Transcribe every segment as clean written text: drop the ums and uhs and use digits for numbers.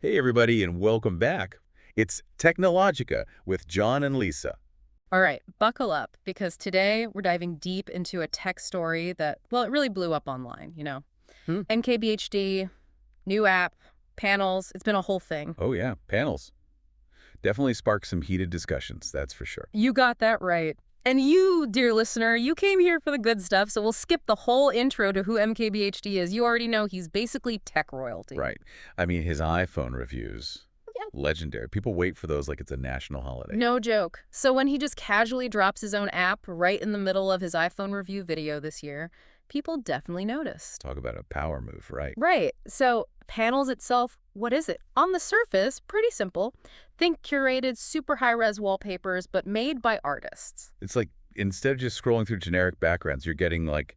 Hey, everybody, and welcome back. It's Technologica with John and Lisa. All right, buckle up because today we're diving deep into a tech story that, well, it really blew up online. Hmm. MKBHD, new app, panels, it's been a whole thing. Oh, yeah, panels. Definitely sparked some heated discussions, that's for sure. You got that right. And you, dear listener, you came here for the good stuff, so we'll skip the whole intro to who MKBHD is. You already know he's basically tech royalty. Right. I mean, his iPhone reviews, Yeah. legendary. People wait for those like it's a national holiday. No joke. So when he just casually drops his own app right in the middle of his iPhone review video this year, people definitely noticed. Talk about a power move, right? Right. So panels itself, what is it? On the surface, pretty simple. Think curated, super high-res wallpapers, but made by artists. It's like instead of just scrolling through generic backgrounds, you're getting like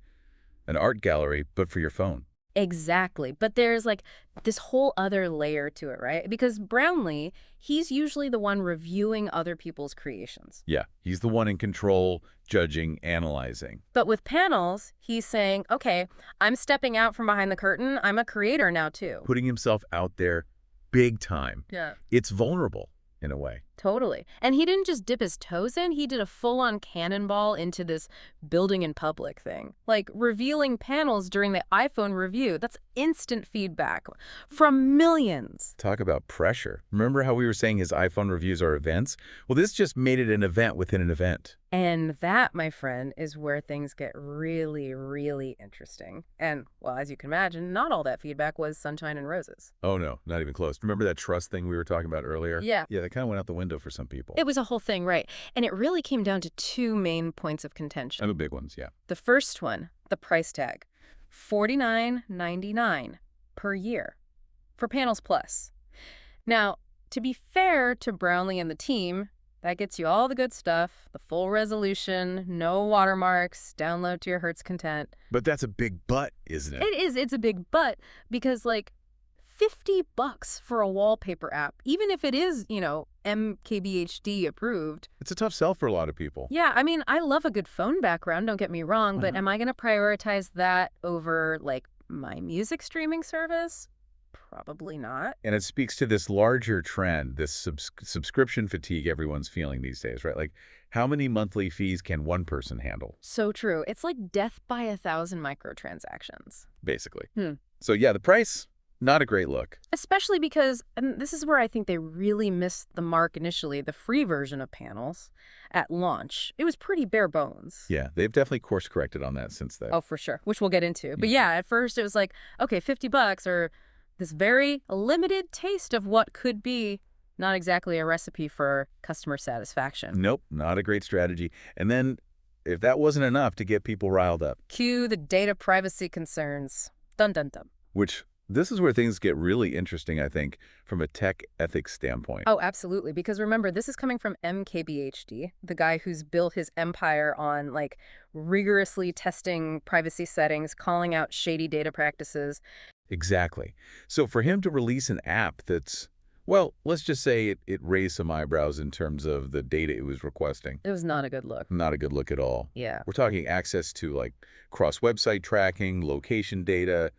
an art gallery, but for your phone. Exactly. But there's like this whole other layer to it, right? Because Brownlee, he's usually the one reviewing other people's creations. Yeah, he's the one in control, judging, analyzing. But with panels, he's saying, okay, I'm stepping out from behind the curtain. I'm a creator now, too. Putting himself out there big time. Yeah. It's vulnerable in a way. Totally. And he didn't just dip his toes in, he did a full-on cannonball into this building in public thing. Like revealing panels during the iPhone review. That's instant feedback from millions. Talk about pressure. Remember how we were saying his iPhone reviews are events? Well, this just made it an event within an event. And that, my friend, is where things get really, really interesting. And, well, as you can imagine, not all that feedback was sunshine and roses. Oh, no, not even close. Remember that trust thing we were talking about earlier? Yeah. Yeah, that kind of went out the window for some people. It was a whole thing, right? And it really came down to two main points of contention. And the big ones, yeah. The first one, the price tag, $49.99 per year for Panels Plus. Now, to be fair to Brownlee and the team, that gets you all the good stuff, the full resolution, no watermarks, download to your heart's content. But that's a big but, isn't it? It is, it's a big but because like $50 for a wallpaper app, even if it is, MKBHD approved. It's a tough sell for a lot of people. Yeah, I mean, I love a good phone background, don't get me wrong, but am I going to prioritize that over like my music streaming service? Probably not. And it speaks to this larger trend, this subscription fatigue everyone's feeling these days, right? Like, how many monthly fees can one person handle, So true. It's like death by 1,000 microtransactions. basically? Hmm. So, yeah, the price, not a great look. Especially because, and this is where I think they really missed the mark initially, the free version of panels at launch. It was pretty bare bones. Yeah, they've definitely course-corrected on that since then. Oh, for sure, which we'll get into. But yeah, at first it was like, okay, $50 or this very limited taste of what could be not exactly a recipe for customer satisfaction. Nope, not a great strategy. And then, if that wasn't enough to get people riled up, Cue the data privacy concerns. Dun dun dun. which this is where things get really interesting, I think, from a tech ethics standpoint. Oh, absolutely. Because remember, this is coming from MKBHD, the guy who's built his empire on like rigorously testing privacy settings, calling out shady data practices. Exactly. So for him to release an app that's, well, let's just say it raised some eyebrows in terms of the data it was requesting. It was not a good look. Not a good look at all. Yeah. We're talking access to like cross-website tracking, location data,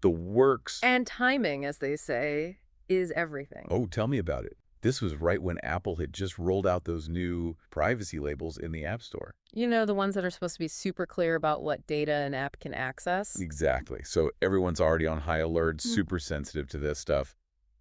the works. And timing, as they say, is everything. Oh, tell me about it. This was right when Apple had just rolled out those new privacy labels in the App Store. You know, the ones that are supposed to be super clear about what data an app can access? Exactly. So everyone's already on high alert, super sensitive to this stuff.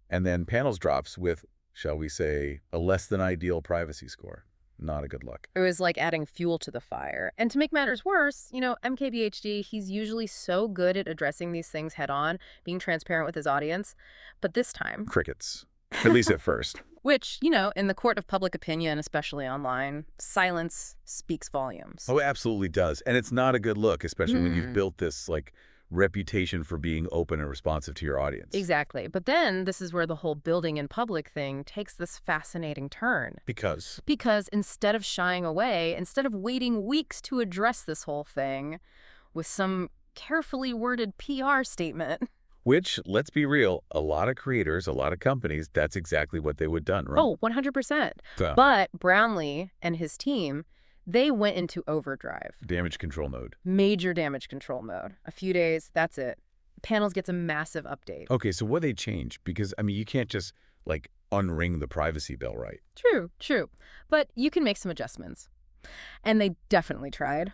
And then Panels drops with, shall we say, a less than ideal privacy score. Not a good look. It was like adding fuel to the fire. And to make matters worse, MKBHD, he's usually so good at addressing these things head on, being transparent with his audience. But this time, Crickets. At least at first. which, in the court of public opinion, especially online, silence speaks volumes. Oh, it absolutely does. And it's not a good look, especially when you've built this like reputation for being open and responsive to your audience. Exactly. But then this is where the whole building in public thing takes this fascinating turn. Because Because instead of shying away, instead of waiting weeks to address this whole thing with some carefully worded PR statement. which, let's be real, a lot of creators, a lot of companies, that's exactly what they would done, right? Oh, 100%. So, But Brownlee and his team, they went into overdrive. damage control mode. Major damage control mode. A few days, that's it. Panels gets a massive update. Okay, so what they change? Because, I mean, you can't just, like, unring the privacy bell, right? True, true. But you can make some adjustments. And they definitely tried.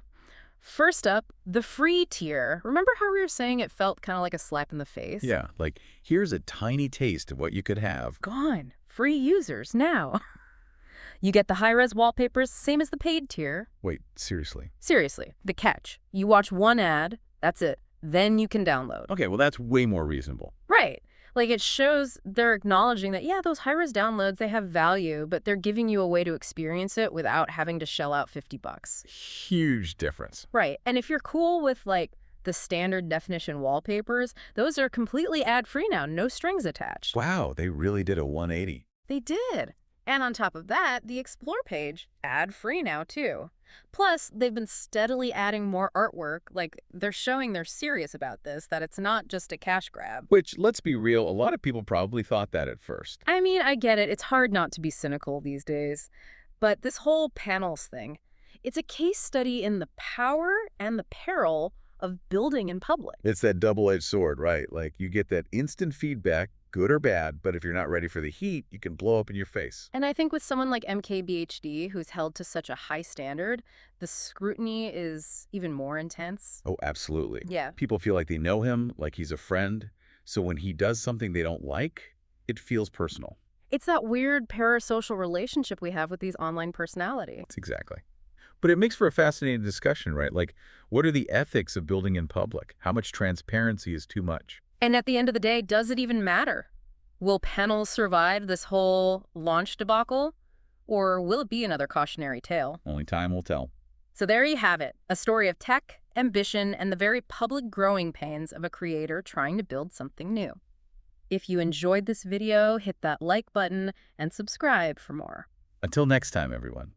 First up, the free tier. Remember how we were saying it felt kind of like a slap in the face? Yeah, like, here's a tiny taste of what you could have. Gone. Free users now. You get the high-res wallpapers, same as the paid tier. Wait, seriously? Seriously, the catch. You watch one ad, that's it. Then you can download. Okay, well, that's way more reasonable. Right. Like, it shows they're acknowledging that, yeah, those high-res downloads, they have value, but they're giving you a way to experience it without having to shell out $50. Huge difference. Right. And if you're cool with, like, the standard definition wallpapers, those are completely ad-free now, no strings attached. Wow, they really did a 180. They did. And on top of that, the Explore page, ad-free now, too. Plus, they've been steadily adding more artwork, like they're showing they're serious about this, that it's not just a cash grab. Which, let's be real, a lot of people probably thought that at first. I mean, I get it. It's hard not to be cynical these days. But this whole panels thing, it's a case study in the power and the peril of building in public. It's that double-edged sword, right? Like, you get that instant feedback, good or bad, but if you're not ready for the heat, you can blow up in your face. And I think with someone like MKBHD, who's held to such a high standard, the scrutiny is even more intense. Oh, absolutely. Yeah. People feel like they know him, like he's a friend. So when he does something they don't like, it feels personal. It's that weird parasocial relationship we have with these online personalities. That's exactly. But it makes for a fascinating discussion, right? Like, what are the ethics of building in public? How much transparency is too much? And at the end of the day, does it even matter? Will panels survive this whole launch debacle? Or will it be another cautionary tale? Only time will tell. So there you have it, a story of tech, ambition, and the very public growing pains of a creator trying to build something new. If you enjoyed this video, hit that like button and subscribe for more. Until next time, everyone.